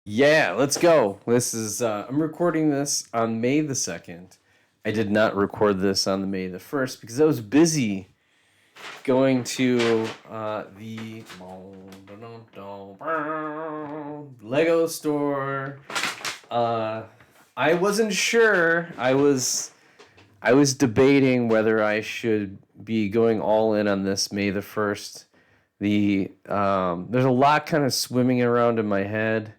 Yeah, let's go. This is I'm recording this on May the 2nd. I did not record this on the May the 1st because I was busy going to the Lego store. Uh, I wasn't sure. I was debating whether I should be going all in on this May the 1st. There's a lot kind of swimming around in my head.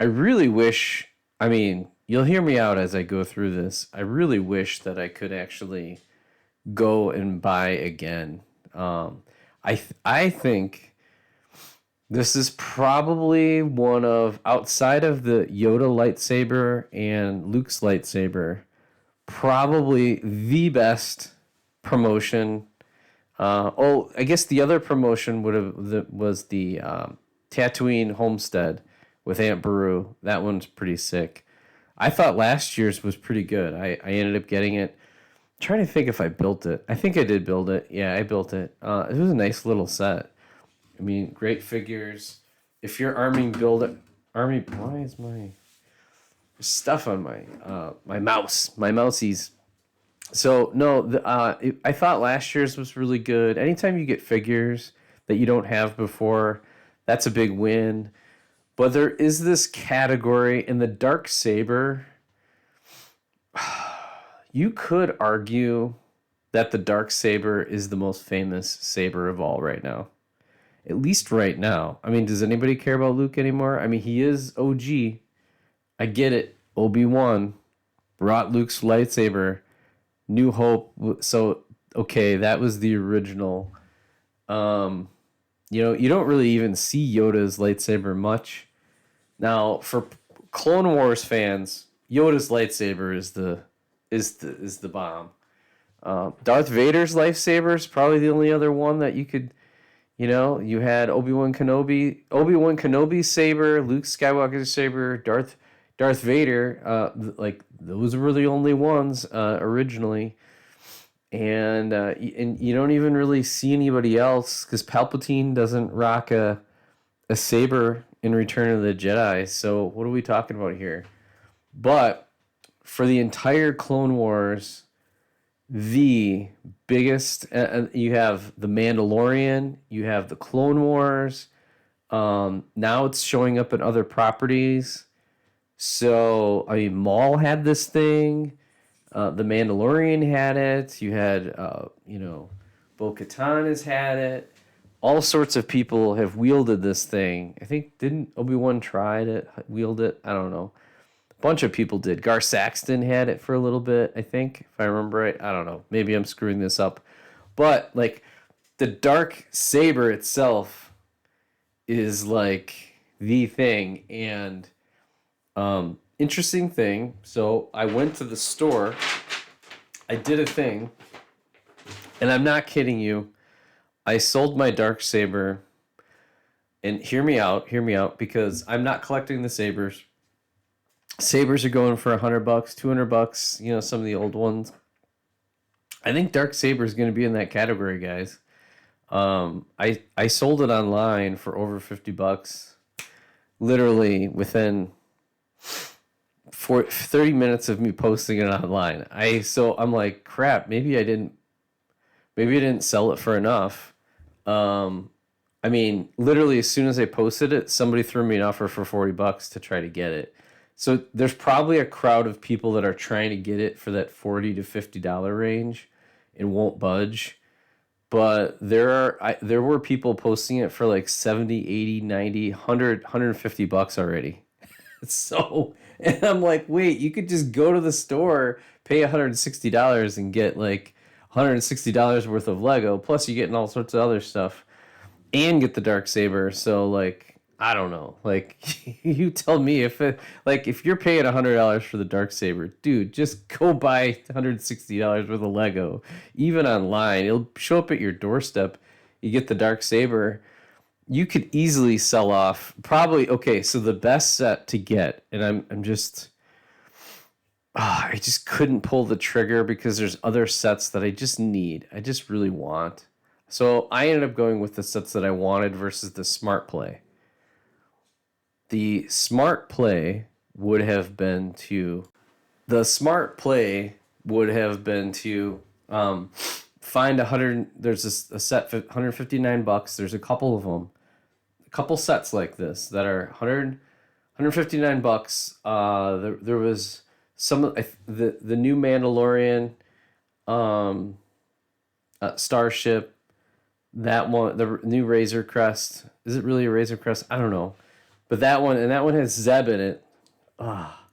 I really wish, I mean, you'll hear me out as I go through this. I really wish that I could actually go and buy again. I think this is probably one of, outside of the Yoda lightsaber and Luke's lightsaber, probably the best promotion. I guess the other promotion was the Tatooine Homestead with Aunt Beru. That one's pretty sick. I thought last year's was pretty good. I ended up getting it. I'm trying to think if I built it. I think I did build it. Yeah, I built it. It was a nice little set. I mean, great figures. If you're army. Why is my stuff on my mouse? My mousies. So no, I thought last year's was really good. Anytime you get figures that you don't have before, that's a big win. But there is this category in the Dark Saber. You could argue that the Dark Saber is the most famous saber of all right now. At least right now. I mean, does anybody care about Luke anymore? I mean, he is OG. I get it. Obi-Wan brought Luke's lightsaber. New Hope. So, okay, that was the original. You don't really even see Yoda's lightsaber much. Now, for Clone Wars fans, Yoda's lightsaber is the bomb. Darth Vader's lightsaber is probably the only other one that you could, you had Obi-Wan Kenobi's saber, Luke Skywalker's saber, Darth Vader. Like those were the only ones originally, and you don't even really see anybody else because Palpatine doesn't rock a saber in Return of the Jedi. So what are we talking about here? But for the entire Clone Wars, the biggest, you have the Mandalorian, you have the Clone Wars. Now it's showing up in other properties. So I mean, Maul had this thing. The Mandalorian had it. You had, Bo-Katan has had it. All sorts of people have wielded this thing. I think, didn't Obi-Wan try to wield it? I don't know. A bunch of people did. Gar Saxton had it for a little bit, I think, if I remember right. I don't know. Maybe I'm screwing this up. But, like, the Dark Saber itself is, like, the thing. And, interesting thing. So I went to the store. I did a thing. And I'm not kidding you. I sold my Dark Saber, and hear me out, because I'm not collecting the sabers. Sabers are going for $100, $200. Some of the old ones. I think Dark Saber is going to be in that category, guys. I sold it online for over $50, literally within 30 minutes of me posting it online. I'm like, crap. Maybe I didn't sell it for enough. I mean, literally as soon as I posted it, somebody threw me an offer for $40 to try to get it. So there's probably a crowd of people that are trying to get it for that $40 to $50 range and won't budge. But there were people posting it for like 70, 80, 90, 100, $150 already. So, and I'm like, wait, you could just go to the store, pay $160 and get like $160 worth of Lego, plus you're getting all sorts of other stuff and get the Dark Saber. So, like, I don't know. Like, you tell me if you're paying $100 for the Dark Saber, dude, just go buy $160 worth of Lego. Even online, it'll show up at your doorstep. You get the Dark Saber. You could easily sell off probably. Okay, so the best set to get, and I'm just I just couldn't pull the trigger because there's other sets that I just need. I just really want. So I ended up going with the sets that I wanted versus the smart play. The smart play would have been to the smart play would have been to find 100. There's a set for $159. There's a couple of them, a couple sets like this that are 159 bucks. There was some the new Mandalorian, um, Starship. That one, the new Razor Crest. Is it really a Razor Crest? I don't know, but that one, and that one has Zeb in it. Ah,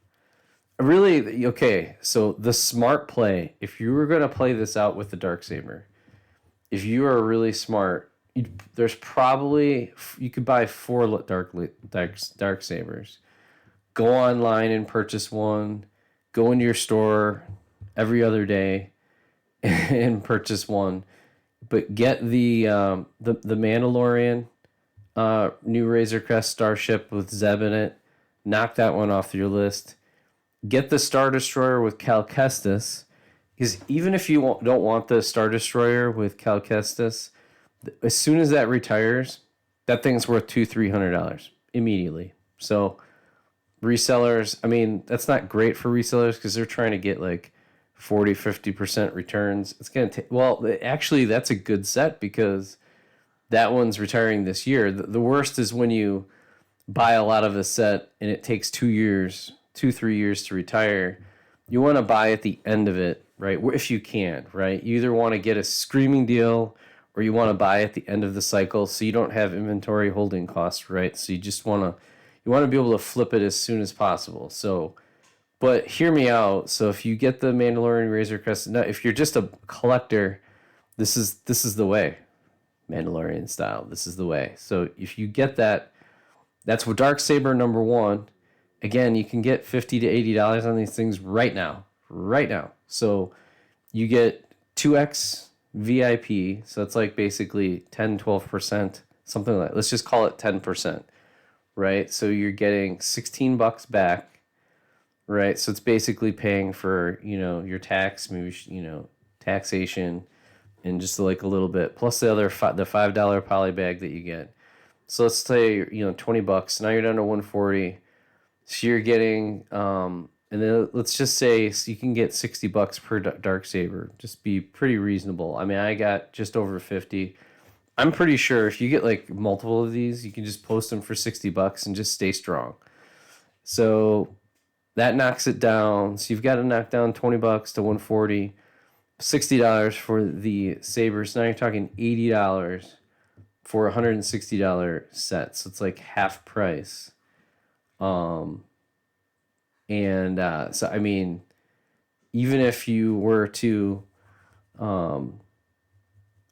really? Okay, so the smart play. If you were gonna play this out with the Dark Saber, if you are really smart, there's probably you could buy four dark sabers. Go online and purchase one. Go into your store every other day and purchase one. But get the Mandalorian, new Razor Crest Starship with Zeb in it. Knock that one off your list. Get the Star Destroyer with Cal Kestis, because even if you don't want the Star Destroyer with Cal Kestis, as soon as that retires, that thing's worth $200-300 immediately. So resellers, I mean, that's not great for resellers because they're trying to get like 40-50% returns. It's going to take, well, actually, that's a good set because that one's retiring this year. The worst is when you buy a lot of a set and it takes 2 years, 3 years to retire. You want to buy at the end of it, right? If you can, right? You either want to get a screaming deal or you want to buy at the end of the cycle so you don't have inventory holding costs, right? So you just want to be able to flip it as soon as possible. So, but hear me out. So if you get the Mandalorian Razor Crest, if you're just a collector, this is the way. Mandalorian style. This is the way. So if you get that, that's what Dark Saber number 1. Again, you can get $50 to $80 on these things right now. Right now. So you get 2x VIP. So it's like basically 10-12%, something like that. Let's just call it 10%. Right? So you're getting $16 back. Right? So it's basically paying for, your tax, maybe, taxation and just like a little bit plus the other the $5 poly bag that you get. So let's say $20. Now you're down to 140. So you're getting and then let's just say you can get $60 per Dark Saber. Just be pretty reasonable. I mean, I got just over 50. I'm pretty sure if you get like multiple of these, you can just post them for $60 and just stay strong. So that knocks it down. So you've got to knock down $20 to 140, $60 for the Sabers. Now you're talking $80 for a $160 set. So it's like half price. So I mean, even if you were to,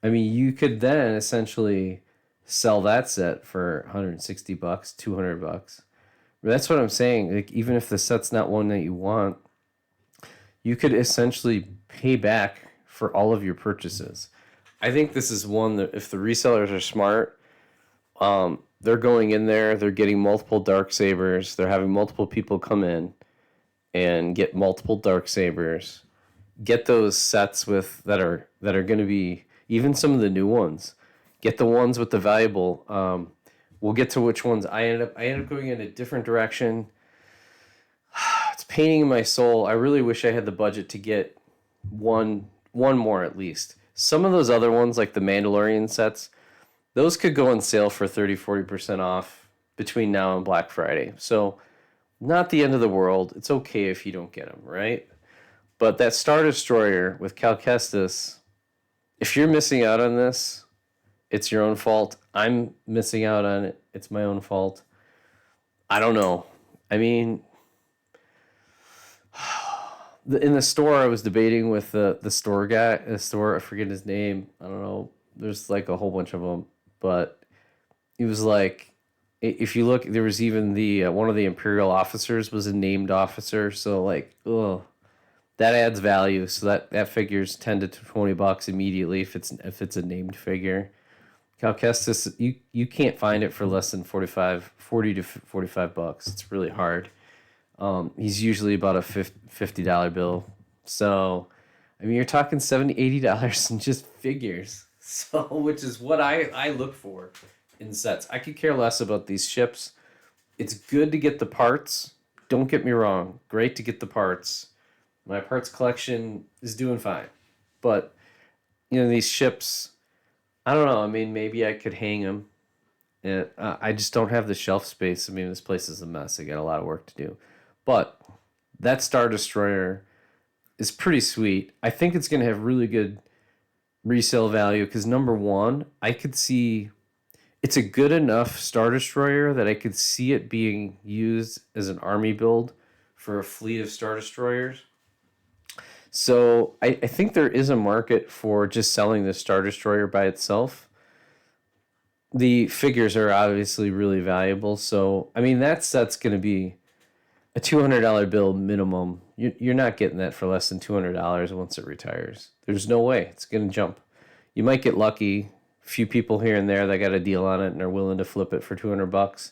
you could then essentially sell that set for $160, $200. That's what I'm saying. Like, even if the set's not one that you want, you could essentially pay back for all of your purchases. I think this is one that if the resellers are smart, they're going in there, they're getting multiple Dark Sabers, they're having multiple people come in and get multiple Dark Sabers, get those sets that are going to be even some of the new ones. Get the ones with the valuable. We'll get to which ones I ended up going in a different direction. It's paining in my soul. I really wish I had the budget to get one more at least. Some of those other ones, like the Mandalorian sets, those could go on sale for 30-40% off between now and Black Friday. So not the end of the world. It's okay if you don't get them, right? But that Star Destroyer with Cal Kestis, if you're missing out on this, it's your own fault. I'm missing out on it. It's my own fault. I don't know. I mean, in the store, I was debating with the store guy. The store, I forget his name. I don't know. There's like a whole bunch of them. But he was like, if you look, there was even the one of the Imperial officers was a named officer. So like, that adds value. So that figures $10 to $20 immediately if it's a named figure. Cal Kestis, you can't find it for less than $40 to $45. It's really hard. He's usually about a $50 bill. So, I mean, you're talking $70, $80 in just figures. So, which is what I look for in sets. I could care less about these ships. It's good to get the parts. Don't get me wrong. Great to get the parts. My parts collection is doing fine. But, these ships, I don't know. I mean, maybe I could hang them. And I just don't have the shelf space. I mean, this place is a mess. I got a lot of work to do. But that Star Destroyer is pretty sweet. I think it's going to have really good resale value because, number one, I could see it's a good enough Star Destroyer that I could see it being used as an army build for a fleet of Star Destroyers. So I think there is a market for just selling the Star Destroyer by itself. The figures are obviously really valuable. So, I mean, that set's going to be a $200 bill minimum. You're not getting that for less than $200 once it retires. There's no way. It's going to jump. You might get lucky. A few people here and there that got a deal on it and are willing to flip it for $200.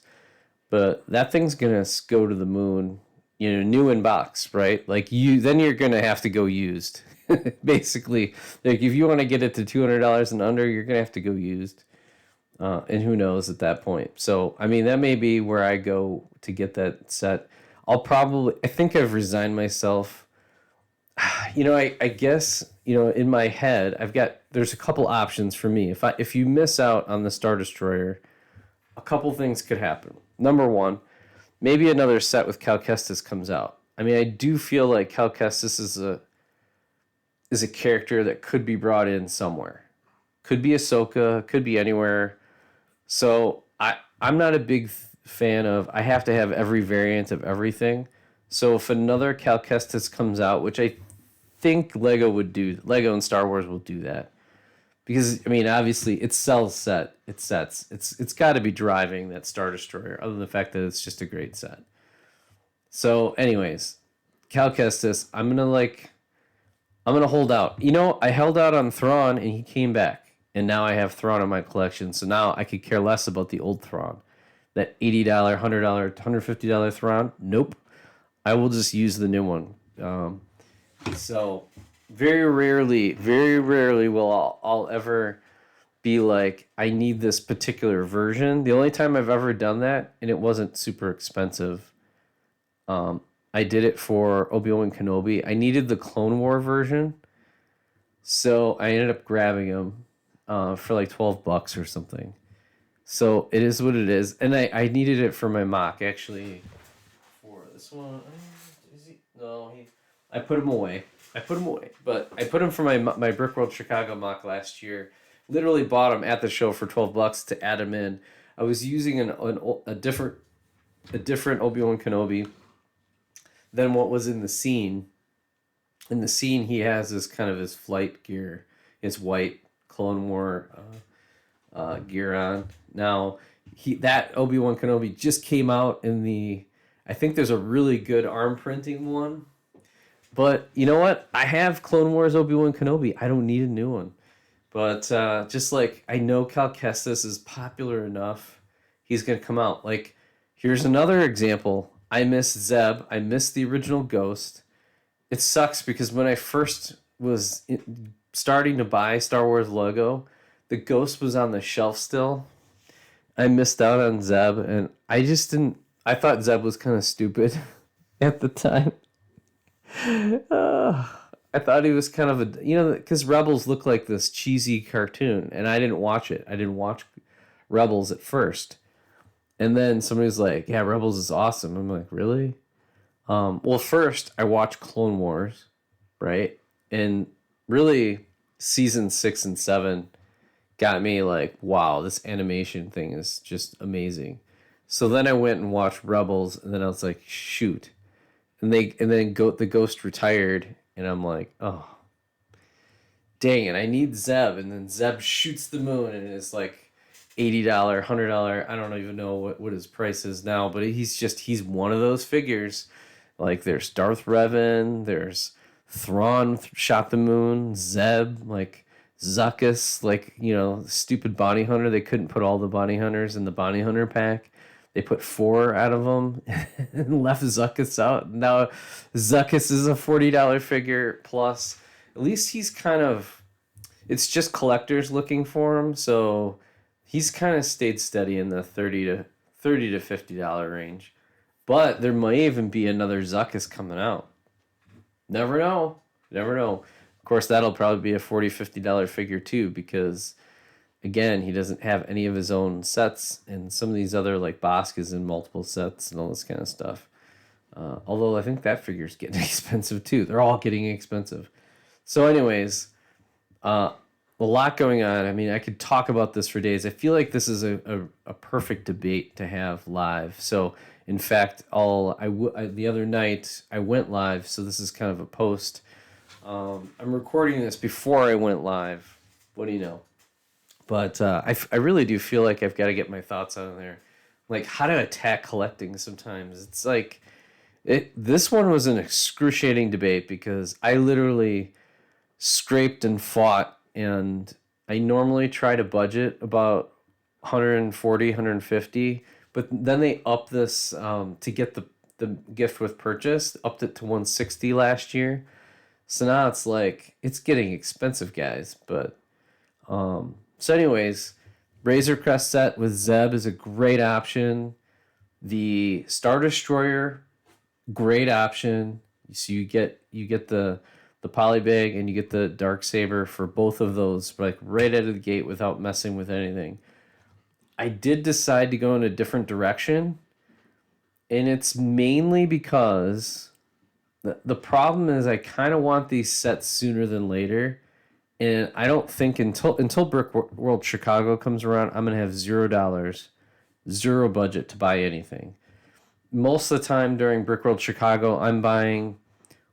But that thing's going to go to the moon, new in box, right? Like then you're going to have to go used. Basically, like if you want to get it to $200 and under, you're going to have to go used. And who knows at that point. So, I mean, that may be where I go to get that set. I think I've resigned myself. I guess, in my head, there's a couple options for me. If you miss out on the Star Destroyer, a couple things could happen. Number one, maybe another set with Cal Kestis comes out. I mean, I do feel like Cal Kestis is a character that could be brought in somewhere. Could be Ahsoka, could be anywhere. So I'm not a big fan of, I have to have every variant of everything. So if another Cal Kestis comes out, which I think Lego and Star Wars will do that. Because, I mean, obviously, it sells sets. It's got to be driving that Star Destroyer, other than the fact that it's just a great set. So, anyways, Cal Kestis, I'm gonna hold out. I held out on Thrawn, and he came back. And now I have Thrawn in my collection. So now I could care less about the old Thrawn. That $80, $100, $150 Thrawn, nope. I will just use the new one. So very rarely will I'll ever be like, I need this particular version. The only time I've ever done that, and it wasn't super expensive, I did it for Obi-Wan Kenobi. I needed the Clone War version, so I ended up grabbing them for like $12 or something. So it is what it is, and I needed it for my mock actually. For this one, I put him away. But I put him for my Brickworld Chicago mock last year. Literally bought him at the show for $12 to add him in. I was using a different Obi-Wan Kenobi than what was in the scene. In the scene, he has this kind of his flight gear, his white Clone War gear on. Now, that Obi-Wan Kenobi just came out in I think there's a really good arm printing one. But you know what? I have Clone Wars Obi-Wan Kenobi. I don't need a new one. But just like I know Cal Kestis is popular enough, he's going to come out. Like, here's another example. I miss Zeb. I miss the original Ghost. It sucks because when I first was starting to buy Star Wars Lego, the Ghost was on the shelf still. I missed out on Zeb, and I just didn't. I thought Zeb was kind of stupid at the time. I thought he was kind of because Rebels looked like this cheesy cartoon, and I didn't watch it. I didn't watch Rebels at first, and then somebody's like, "Yeah, Rebels is awesome." I'm like, "Really?" Well, first I watched Clone Wars, right, and really season 6 and 7 got me like, "Wow, this animation thing is just amazing." So then I went and watched Rebels, and then I was like, "Shoot." And then the Ghost retired, and I'm like, oh, dang it, I need Zeb. And then Zeb shoots the moon, and it's like $80, $100. I don't even know what his price is now, but he's one of those figures. Like, there's Darth Revan, there's Thrawn shot the moon, Zeb, like Zuckuss, like, stupid bounty hunter. They couldn't put all the bounty hunters in the bounty hunter pack. They put 4 out of them and left Zuckuss out. Now, Zuckuss is a $40 figure plus. At least he's it's just collectors looking for him. So he's kind of stayed steady in the $30 to $30 to $50 range. But there might even be another Zuckus coming out. Never know. Never know. Of course, that'll probably be a $40 to $50 figure too, because again, he doesn't have any of his own sets, and some of these other like Bosk is in multiple sets and all this kind of stuff. Although I think that figure's getting expensive too. They're all getting expensive. So, anyways, a lot going on. I mean, I could talk about this for days. I feel like this is a perfect debate to have live. So, in fact, the other night I went live. So this is kind of a post. I'm recording this before I went live. What do you know? But I really do feel like I've got to get my thoughts on there, like how to attack collecting. Sometimes it's like This one was an excruciating debate because I literally scraped and fought, and I normally try to budget about 140, 150, but then they upped this to get the gift with purchase, upped it to 160 last year. So now it's like it's getting expensive, guys. But so anyways, Razor Crest set with Zeb is a great option. The Star Destroyer, great option. So you get the polybag and you get the Dark Saber for both of those, like right out of the gate without messing with anything. I did decide to go in a different direction, and it's mainly because the problem is I kind of want these sets sooner than later, and I don't think until Brick World Chicago comes around, I'm gonna have $0, zero budget to buy anything. Most of the time during Brick World Chicago, I'm buying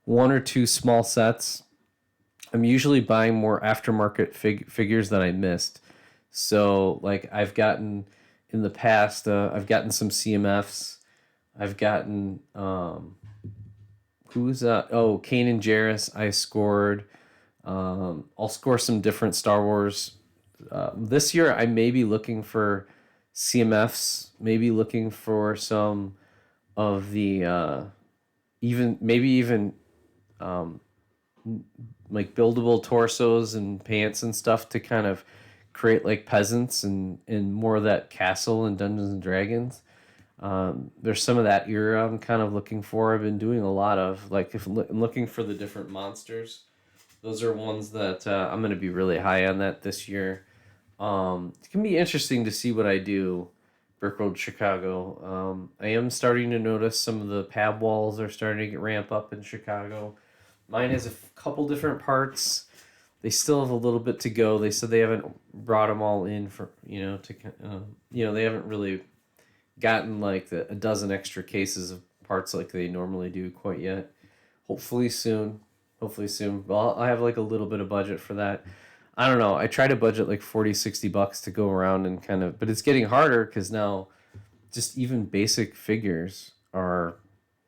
one or two small sets. I'm usually buying more aftermarket figures that I missed. So, like, I've gotten in the past, I've gotten some CMFs. I've gotten Kane and Jarrus. I scored. I'll score some different Star Wars. This year, I may be looking for CMFs. Maybe looking for some of the even like buildable torsos and pants and stuff to kind of create like peasants and more of that castle and Dungeons and Dragons. There's some of that era I'm kind of looking for. I've been doing a lot of like if I'm looking for the different monsters. Those are ones that I'm going to be really high on that this year. It can be interesting to see what I do. Brick Road Chicago. I am starting to notice some of the pab walls are starting to ramp up in Chicago. Mine has a couple different parts. They still have a little bit to go. They said they haven't brought them all in for they haven't really gotten like a dozen extra cases of parts like they normally do quite yet. Hopefully soon. Well, I have like a little bit of budget for that. I don't know. I try to budget like $40-$60 to go around and kind of, but it's getting harder because now just even basic figures are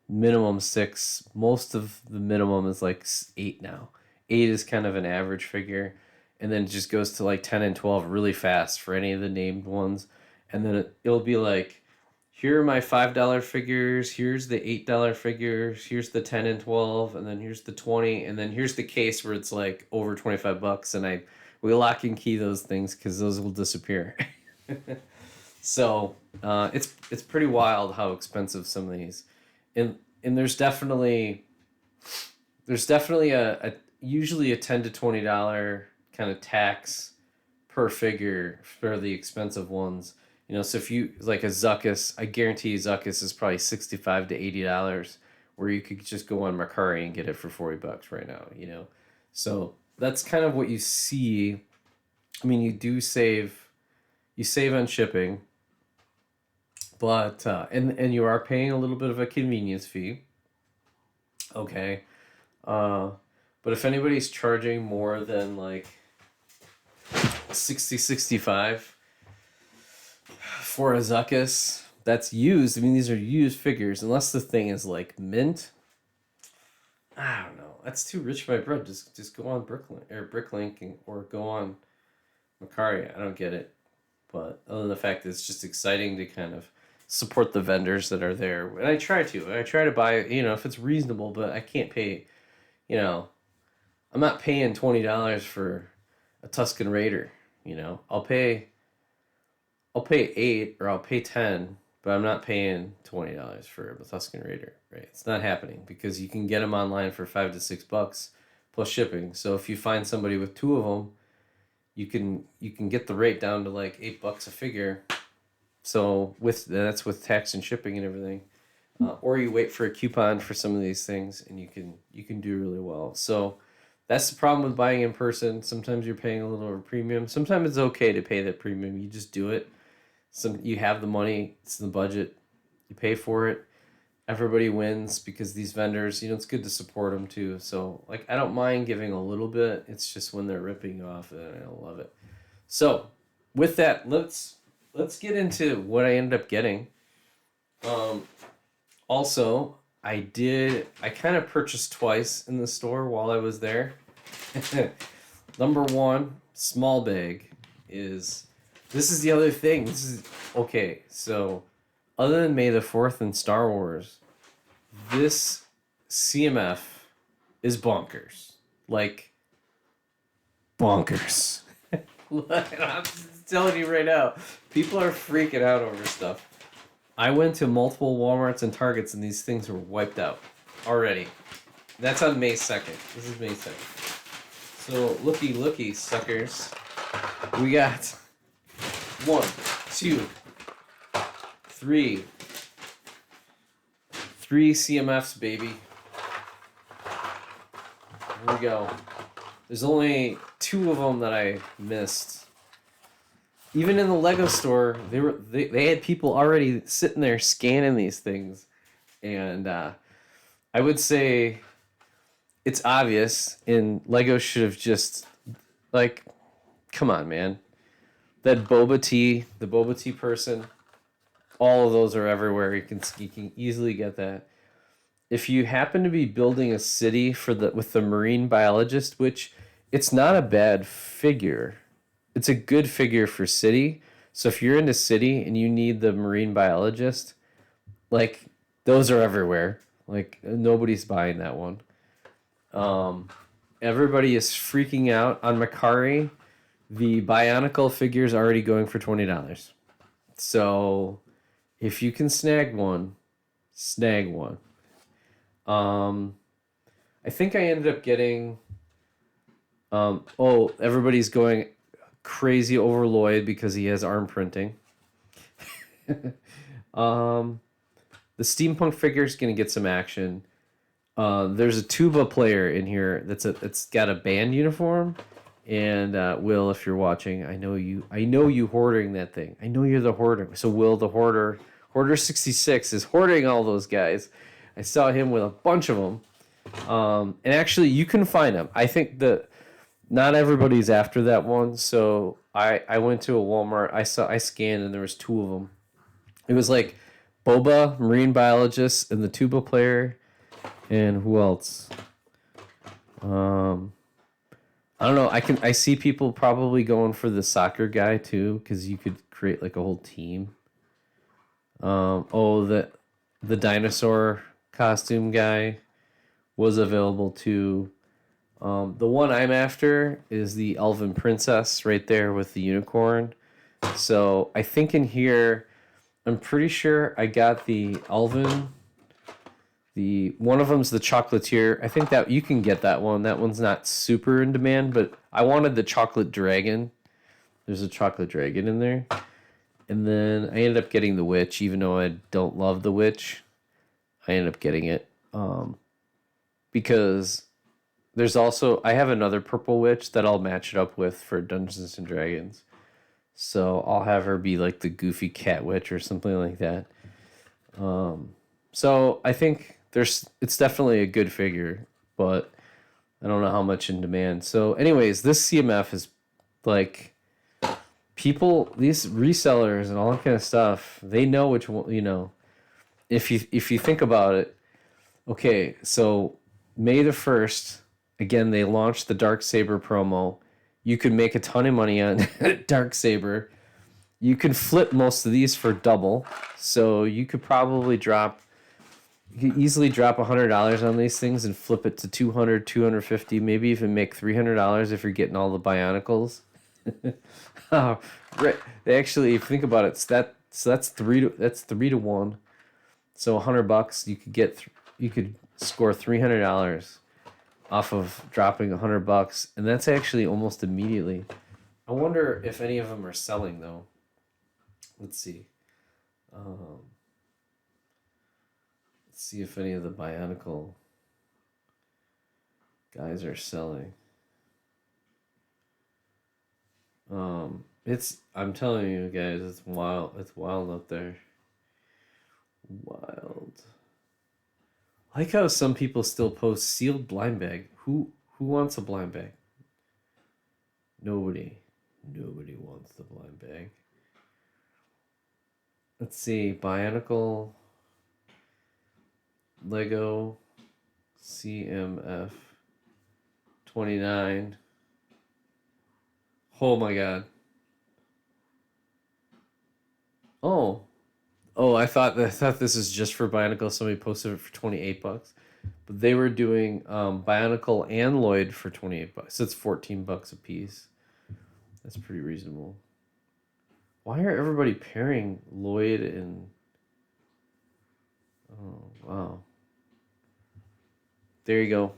minimum 6. Most of the minimum is like 8 now. 8 is kind of an average figure, and then it just goes to like 10 and 12 really fast for any of the named ones. And then it'll be like, here are my $5 figures, here's the $8 figures, here's the 10 and 12, and then here's the 20, and then here's the case where it's like over $25, and we lock and key those things because those will disappear. So it's pretty wild how expensive some of these, and there's definitely a usually a $10 to $20 kind of tax per figure for the expensive ones. So if you like a Zuckus, I guarantee Zuckus is probably $65 to $80, where you could just go on Mercari and get it for $40 right now. So that's kind of what you see. I mean, you do save on shipping, but and you are paying a little bit of a convenience fee. Okay, but if anybody's charging more than like 65 for a Zuckus that's used, I mean, these are used figures, unless the thing is like mint. I don't know. That's too rich for my bread. Just go on Bricklink or go on Mercari. I don't get it. But other than the fact that it's just exciting to kind of support the vendors that are there. And I try to buy, if it's reasonable, but I can't pay, I'm not paying $20 for a Tusken Raider, I'll pay 8 or I'll pay 10, but I'm not paying $20 for a Tusken Raider, right? It's not happening because you can get them online for $5 to $6 plus shipping. So if you find somebody with two of them, you can get the rate down to like $8 a figure. So that's with tax and shipping and everything. Or you wait for a coupon for some of these things, and you can do really well. So that's the problem with buying in person. Sometimes you're paying a little over premium. Sometimes it's okay to pay that premium. You just do it. You have the money. It's in the budget. You pay for it. Everybody wins because these vendors, it's good to support them too. So like I don't mind giving a little bit. It's just when they're ripping you off, and I don't love it. So with that, let's get into what I ended up getting. Also, I kind of purchased twice in the store while I was there. Number one, small bag this is the other thing. This is okay. So, other than May the 4th and Star Wars, this CMF is bonkers. Like, bonkers. I'm just telling you right now, people are freaking out over stuff. I went to multiple Walmarts and Targets, and these things were wiped out already. That's on May 2nd. This is May 2nd. So, looky, suckers. We got 1, 2, 3. 3 CMFs, baby. Here we go. There's only 2 of them that I missed. Even in the Lego store, they had people already sitting there scanning these things, and I would say it's obvious. And Lego should have just like, come on, man. That the Boba Tea person, all of those are everywhere. You can easily get that. If you happen to be building a city with the marine biologist, which it's not a bad figure. It's a good figure for city. So if you're into city and you need the marine biologist, like those are everywhere. Like nobody's buying that one. Everybody is freaking out on Macari. The Bionicle figure is already going for $20. So if you can snag one, snag one. I think I ended up getting. Everybody's going crazy over Lloyd because he has arm printing. The steampunk figure is gonna get some action. There's a tuba player in here that's got a band uniform, and Will, if you're watching, I know you hoarding that thing. I know you're the hoarder. So Will, the hoarder 66 is hoarding all those guys. I saw him with a bunch of them. And actually, you can find them. I think not everybody's after that one, so I went to a Walmart. I scanned and there was 2 of them. It was like Boba, marine biologist, and the tuba player, and who else? I don't know. I see people probably going for the soccer guy too, because you could create like a whole team. The dinosaur costume guy was available too. The one I'm after is the Elven Princess right there with the unicorn. So I think in here, I'm pretty sure I got the Elven. One of them's the Chocolatier. I think that you can get that one. That one's not super in demand, but I wanted the Chocolate Dragon. There's a Chocolate Dragon in there. And then I ended up getting the Witch, even though I don't love the Witch. I ended up getting it because I have another purple witch that I'll match it up with for Dungeons and Dragons. So I'll have her be like the goofy cat witch or something like that. So I think it's definitely a good figure, but I don't know how much in demand. So anyways, this CMF is like these resellers and all that kind of stuff, they know which one, if you think about it. Okay, so May the 1st, again, they launched the Dark Saber promo. You could make a ton of money on Dark Saber. You can flip most of these for double. So you could easily drop $100 on these things and flip it to $200, $250, maybe even make $300 if you're getting all the Bionicles. Right. They actually, if you think about it, So that's 3 to 1. So $100 you could score $300 off of dropping $100, and that's actually almost immediately. I wonder if any of them are selling though. Let's see. Um, let's see if any of the Bionicle guys are selling. I'm telling you guys, it's wild. It's wild up there. Wild. I like how some people still post sealed blind bag. Who wants a blind bag? Nobody. Nobody wants the blind bag. Let's see. Bionicle Lego CMF 29. Oh my god. Oh. Oh, I thought this is just for Bionicle. Somebody posted it for $28. But they were doing Bionicle and Lloyd for $28. So it's $14 a piece. That's pretty reasonable. Why are everybody pairing Lloyd and... Oh, wow. There you go.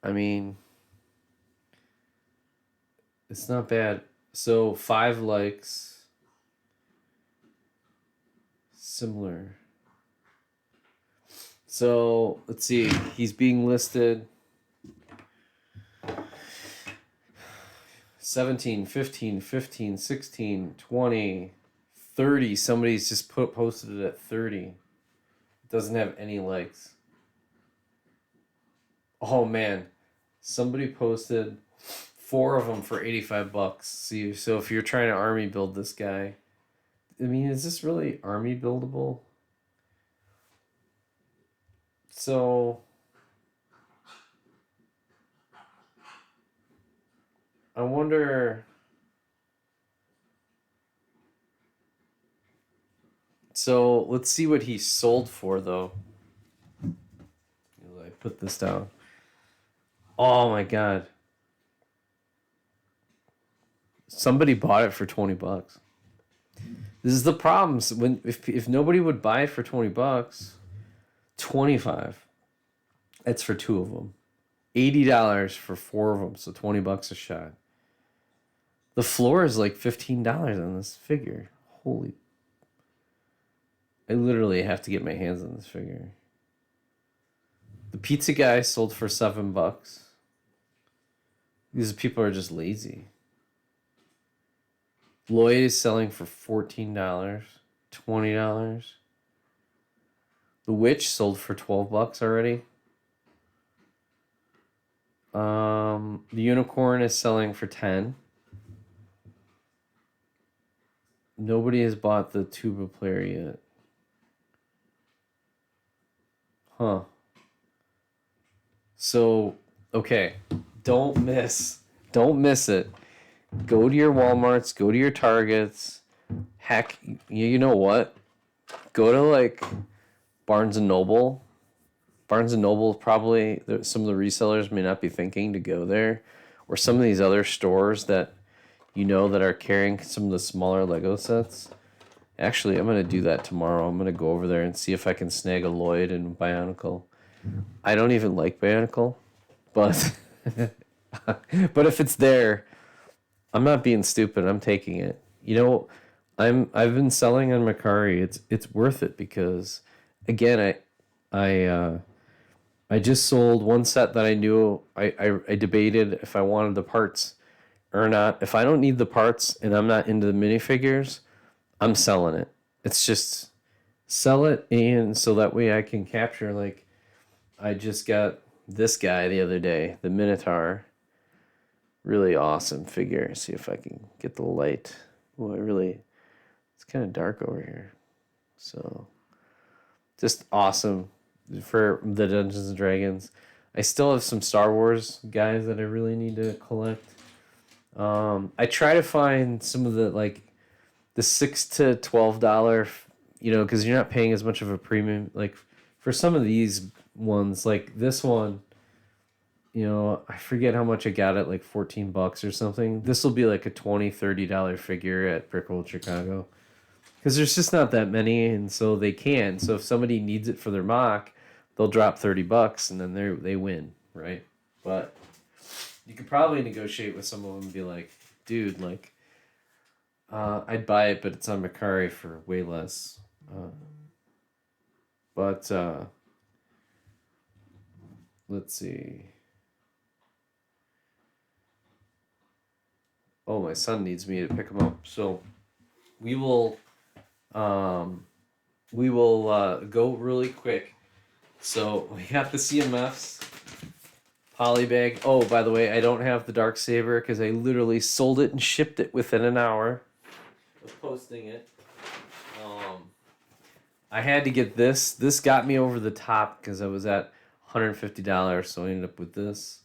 I mean, it's not bad. So 5 likes. Similar. So let's see. He's being listed 17, 15, 15, 16, 20, 30. Somebody's just posted it at 30. It doesn't have any likes. Oh man. Somebody posted 4 of them for $85. See, so if you're trying to army build this guy, I mean, is this really army buildable? So I wonder. So let's see what he sold for though. I put this down. Oh my god. Somebody bought it for $20. This is the problem. When if nobody would buy it for $20, 25. That's for 2 of them. $80 for 4 of them, so $20 a shot. The floor is like $15 on this figure. Holy! I literally have to get my hands on this figure. The pizza guy sold for $7. These people are just lazy. Lloyd is selling for $14, $20. The Witch sold for $12 already. The Unicorn is selling for $10. Nobody has bought the tuba player yet. Huh. So, okay. Don't miss it. Go to your Walmarts, go to your Targets. Heck, you know what? Go to like Barnes and Noble. Barnes and Noble probably, some of the resellers may not be thinking to go there. Or some of these other stores that that are carrying some of the smaller Lego sets. Actually, I'm going to do that tomorrow. I'm going to go over there and see if I can snag a Lloyd and Bionicle. I don't even like Bionicle, but but if it's there, I'm not being stupid. I'm taking it. I've been selling on Mercari. It's worth it because, again, I just sold one set that I knew I debated if I wanted the parts or not. If I don't need the parts and I'm not into the minifigures, I'm selling it. It's just sell it, and so that way I can capture, like, I just got this guy the other day, the Minotaur. Really awesome figure. See if I can get the light. Oh, it's kind of dark over here. So, just awesome for the Dungeons and Dragons. I still have some Star Wars guys that I really need to collect. I try to find some of the the $6 to $12, because you're not paying as much of a premium. Like for some of these ones, like this one, I forget how much I got it, like $14 or something. This will be like a $20-$30 figure at Brickworld Chicago. Because there's just not that many, and so they can. So if somebody needs it for their mock, they'll drop $30 and then they win, right? But you could probably negotiate with some of them and be like, dude, like, I'd buy it, but it's on Mercari for way less. But let's see. Oh, my son needs me to pick him up. So we will go really quick. So we got the CMFs, polybag. Oh, by the way, I don't have the Dark Saber because I literally sold it and shipped it within an hour of posting it. I had to get this. This got me over the top because I was at $150, so I ended up with this.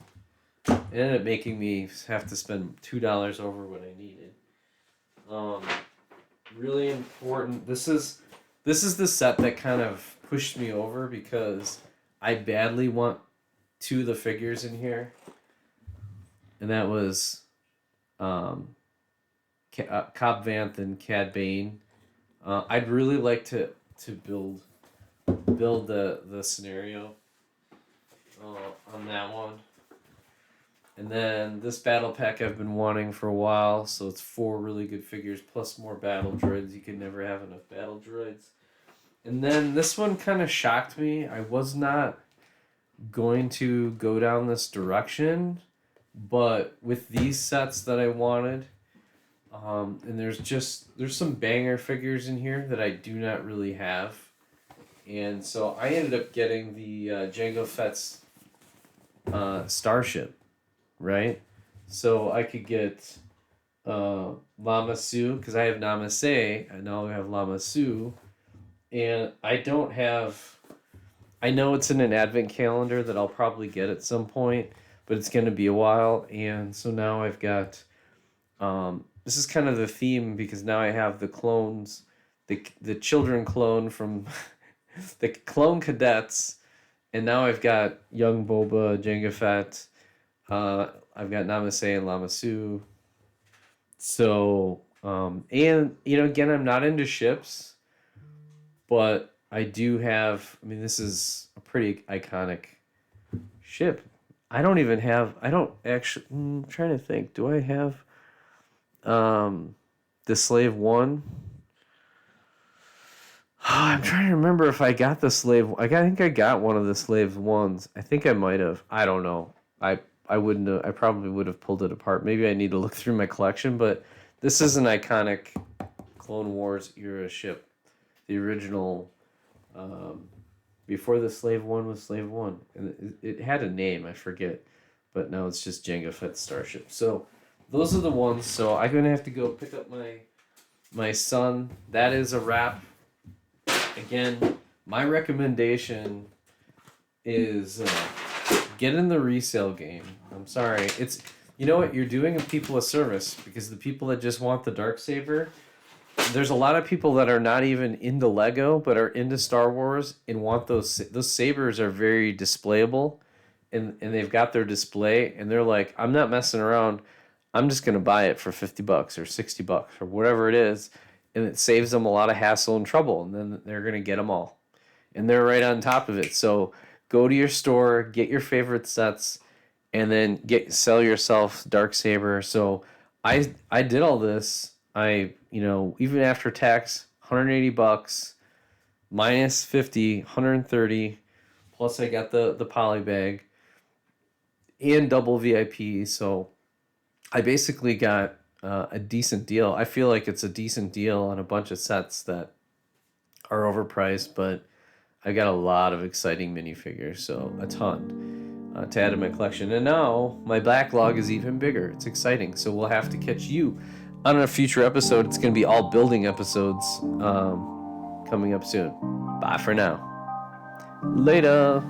It ended up making me have to spend $2 over what I needed. Really important. This is the set that kind of pushed me over because I badly want two of the figures in here, and that was Cobb Vanth and Cad Bane. I'd really like to build the scenario on that one. And then this battle pack I've been wanting for a while, so it's 4 really good figures plus more battle droids. You can never have enough battle droids. And then this one kind of shocked me. I was not going to go down this direction, but with these sets that I wanted, and there's some banger figures in here that I do not really have. And so I ended up getting the Jango Fett's Starship. Right? So I could get Lama Su, because I have Namaste, and now I have Lama Su, and I don't have... I know it's in an advent calendar that I'll probably get at some point, but it's going to be a while, and so now I've got... this is kind of the theme, because now I have the clones, the children clone from the clone cadets, and now I've got young Boba, Jango Fett, I've got Namaste and Lama Su. So, and, again, I'm not into ships, but I do have, this is a pretty iconic ship. I don't actually, I'm trying to think, do I have, the Slave 1? I'm trying to remember if I got the Slave, I think I got one of the Slave 1s. I think I might have. I don't know. I wouldn't have, I probably would have pulled it apart. Maybe I need to look through my collection, but this is an iconic Clone Wars era ship. The original, before the Slave 1 was Slave 1. And it had a name, I forget, but now it's just Jango Fett's Starship. So those are the ones. So I'm going to have to go pick up my son. That is a wrap. Again, my recommendation is... get in the resale game. I'm sorry. It's, you know what? You're doing people a service, because the people that just want the Dark Saber, there's a lot of people that are not even into Lego but are into Star Wars and want those sabers are very displayable, and they've got their display, and they're like, I'm not messing around. I'm just going to buy it for $50 or $60 or whatever it is, and it saves them a lot of hassle and trouble, and then they're going to get them all. And they're right on top of it. So go to your store, get your favorite sets, and then sell yourself Dark Saber. So I did all this. Even after tax, $180 minus 50, 130. Plus I got the poly bag and double VIP. So I basically got a decent deal. I feel like it's a decent deal on a bunch of sets that are overpriced, but I got a lot of exciting minifigures, so a ton to add to my collection. And now my backlog is even bigger. It's exciting. So we'll have to catch you on a future episode. It's going to be all building episodes coming up soon. Bye for now. Later.